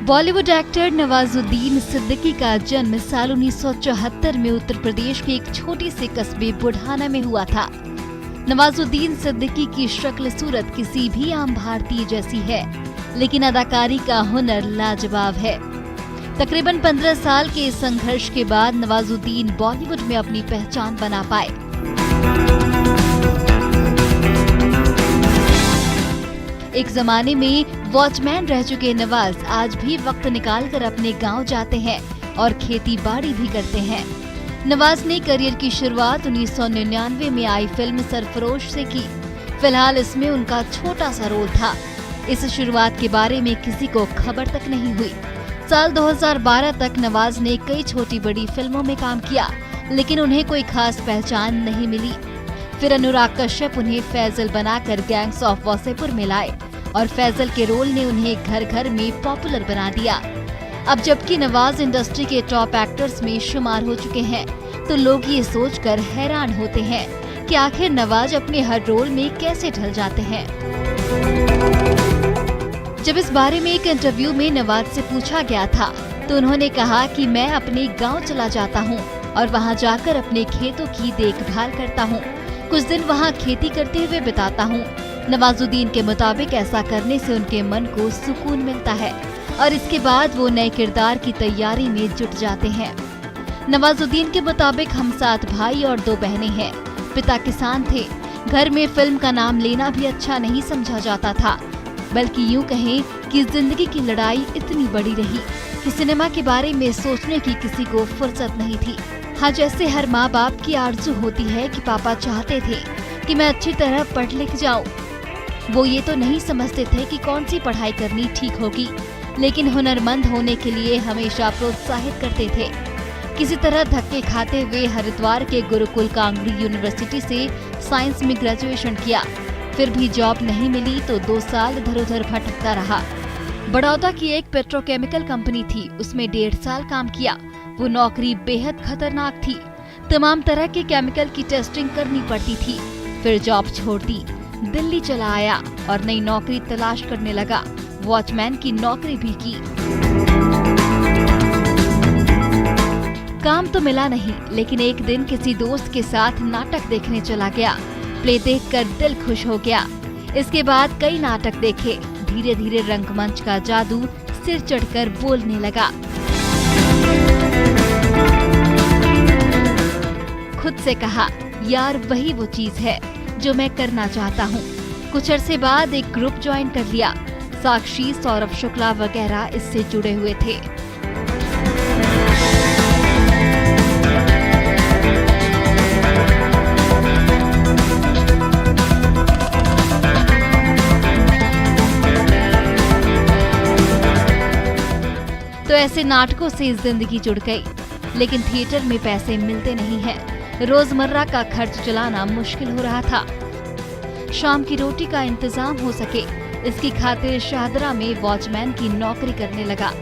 Bollywood actor Nawazuddin Siddiqui का जन्म साल 1974 में उत्तर प्रदेश के एक छोटे से कस्बे बुढ़ाना में हुआ था। नवाजुद्दीन सिद्दीकी की शक्ल सूरत किसी भी आम भारतीय जैसी है, लेकिन अदाकारी का हुनर लाजवाब है। तकरीबन 15 साल के इस संघर्ष के बाद नवाजुद्दीन बॉलीवुड में अपनी पहचान बना पाए। एक जमाने में वॉचमैन रह चुके नवाज आज भी वक्त निकालकर अपने गांव जाते हैं और खेती बाड़ी भी करते हैं। नवाज ने करियर की शुरुआत 1999 में आई फिल्म सरफरोश से की। फिलहाल इसमें उनका छोटा सा रोल था। इस शुरुआत के बारे में किसी को खबर तक नहीं हुई। साल 2012 तक नवाज ने कई छोटी बड़ी फिल्मों में काम किया, लेकिन उन्हें कोई खास पहचान नहीं मिली। फिर अनुराग कश्यप उन्हें फैजल बनाकर गैंग्स ऑफ वासेपुर में लाए और फैजल के रोल ने उन्हें घर घर में पॉपुलर बना दिया। अब जबकि नवाज इंडस्ट्री के टॉप एक्टर्स में शुमार हो चुके हैं, तो लोग ये सोचकर हैरान होते हैं कि आखिर नवाज अपने हर रोल में कैसे ढल जाते हैं। जब इस बारे में एक इंटरव्यू में नवाज से पूछा गया था, तो उन्होंने कहा कि मैं अपने गाँव चला जाता हूँ और वहाँ जाकर अपने खेतों की देखभाल करता हूँ। कुछ दिन वहाँ खेती करते हुए बिताता हूँ। नवाजुद्दीन के मुताबिक ऐसा करने से उनके मन को सुकून मिलता है और इसके बाद वो नए किरदार की तैयारी में जुट जाते हैं। नवाजुद्दीन के मुताबिक हम 7 भाई और 2 बहनें हैं। पिता किसान थे। घर में फिल्म का नाम लेना भी अच्छा नहीं समझा जाता था, बल्कि यूँ कहें कि जिंदगी की लड़ाई इतनी बड़ी रही कि सिनेमा के बारे में सोचने की किसी को फुर्सत नहीं थी। हाँ, जैसे हर माँ बाप की आरज़ू होती है कि पापा चाहते थे कि मैं अच्छी तरह पढ़ लिख जाऊं। वो ये तो नहीं समझते थे कि कौन सी पढ़ाई करनी ठीक होगी, लेकिन हुनरमंद होने के लिए हमेशा प्रोत्साहित करते थे। किसी तरह धक्के खाते हुए हरिद्वार के गुरुकुल कांगड़ी यूनिवर्सिटी से साइंस में ग्रेजुएशन किया। फिर भी जॉब नहीं मिली तो 2 साल इधर उधर भटकता रहा। बड़ौदा की एक पेट्रोकेमिकल कंपनी थी, उसमें 1.5 साल काम किया। वो नौकरी बेहद खतरनाक थी। तमाम तरह के केमिकल की टेस्टिंग करनी पड़ती थी। फिर जॉब छोड़ दी, दिल्ली चला आया और नई नौकरी तलाश करने लगा। वॉचमैन की नौकरी भी की। काम तो मिला नहीं, लेकिन एक दिन किसी दोस्त के साथ नाटक देखने चला गया। प्ले देखकर दिल खुश हो गया। इसके बाद कई नाटक देखे। धीरे धीरे रंगमंच का जादू सिर चढ़कर बोलने लगा। खुद से कहा, यार वही वो चीज है जो मैं करना चाहता हूँ। कुछ अरसे बाद एक ग्रुप ज्वाइन कर लिया। साक्षी, सौरभ शुक्ला वगैरह इससे जुड़े हुए थे। तो ऐसे नाटकों से जिंदगी जुड़ गई, लेकिन थिएटर में पैसे मिलते नहीं हैं। रोजमर्रा का खर्च चलाना मुश्किल हो रहा था। शाम की रोटी का इंतजाम हो सके, इसकी खातिर शाहदरा में वॉचमैन की नौकरी करने लगा।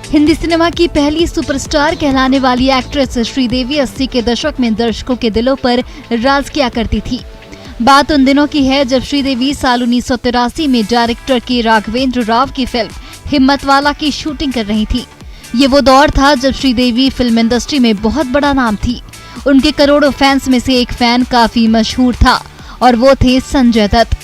हिंदी सिनेमा की पहली सुपरस्टार कहलाने वाली एक्ट्रेस श्रीदेवी 80 के दशक में दर्शकों के दिलों पर राज किया करती थी। बात उन दिनों की है जब श्रीदेवी साल 1983 में डायरेक्टर के राघवेंद्र राव की फिल्म हिम्मतवाला की शूटिंग कर रही थी। ये वो दौर था जब श्रीदेवी फिल्म इंडस्ट्री में बहुत बड़ा नाम थी। उनके करोड़ों फैंस में से एक फैन काफी मशहूर था और वो थे संजय दत्त।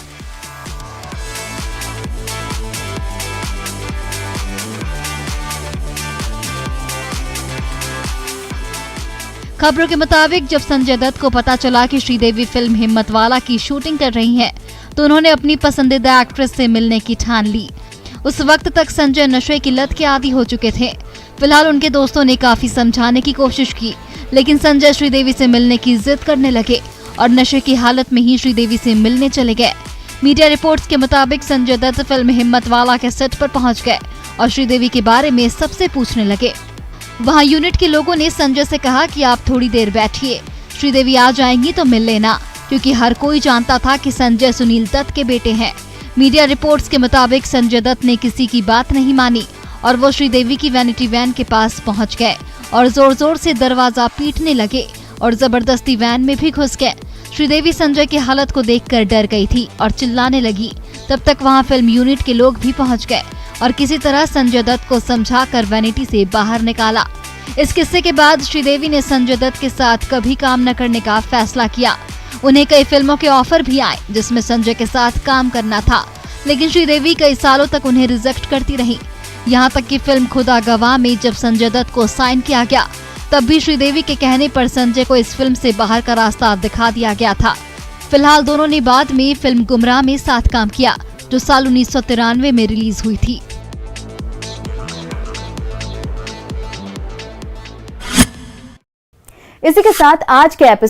खबरों के मुताबिक जब संजय दत्त को पता चला कि श्रीदेवी फिल्म हिम्मतवाला की शूटिंग कर रही हैं, तो उन्होंने अपनी पसंदीदा एक्ट्रेस से मिलने की ठान ली। उस वक्त तक संजय नशे की लत के आदी हो चुके थे। फिलहाल उनके दोस्तों ने काफी समझाने की कोशिश की, लेकिन संजय श्रीदेवी से मिलने की जिद करने लगे और नशे की हालत में ही श्रीदेवी से मिलने चले गए। मीडिया रिपोर्ट्स के मुताबिक संजय दत्त फिल्म हिम्मतवाला के सेट पर पहुंच गए और श्रीदेवी के बारे में सबसे पूछने लगे। वहां यूनिट के लोगों ने संजय से कहा कि आप थोड़ी देर बैठिए, श्रीदेवी आ जाएंगी तो मिल लेना, क्योंकि हर कोई जानता था कि संजय सुनील दत्त के बेटे हैं। मीडिया रिपोर्ट्स के मुताबिक संजय दत्त ने किसी की बात नहीं मानी और वो श्रीदेवी की वैनिटी वैन के पास पहुंच गए और जोर जोर से दरवाजा पीटने लगे और जबरदस्ती वैन में भी घुस गए। श्रीदेवी संजय की हालत को देखकर डर गई थी और चिल्लाने लगी। तब तक वहां फिल्म यूनिट के लोग भी पहुंच गए और किसी तरह संजय दत्त को समझाकर वैनिटी से बाहर निकाला। इस किस्से के बाद श्रीदेवी ने संजय दत्त के साथ कभी काम न करने का फैसला किया। उन्हें कई फिल्मों के ऑफर भी आए जिसमें संजय के साथ काम करना था, लेकिन श्रीदेवी कई सालों तक उन्हें रिजेक्ट करती रही। यहाँ तक कि फिल्म खुदा गवाह में जब संजय दत्त को साइन किया गया तब भी श्रीदेवी के कहने पर संजय को इस फिल्म से बाहर का रास्ता दिखा दिया गया था। फिलहाल दोनों ने बाद में फिल्म गुमराह में साथ काम किया जो साल 1993 में रिलीज हुई थी। इसी के साथ आज के एपिसोड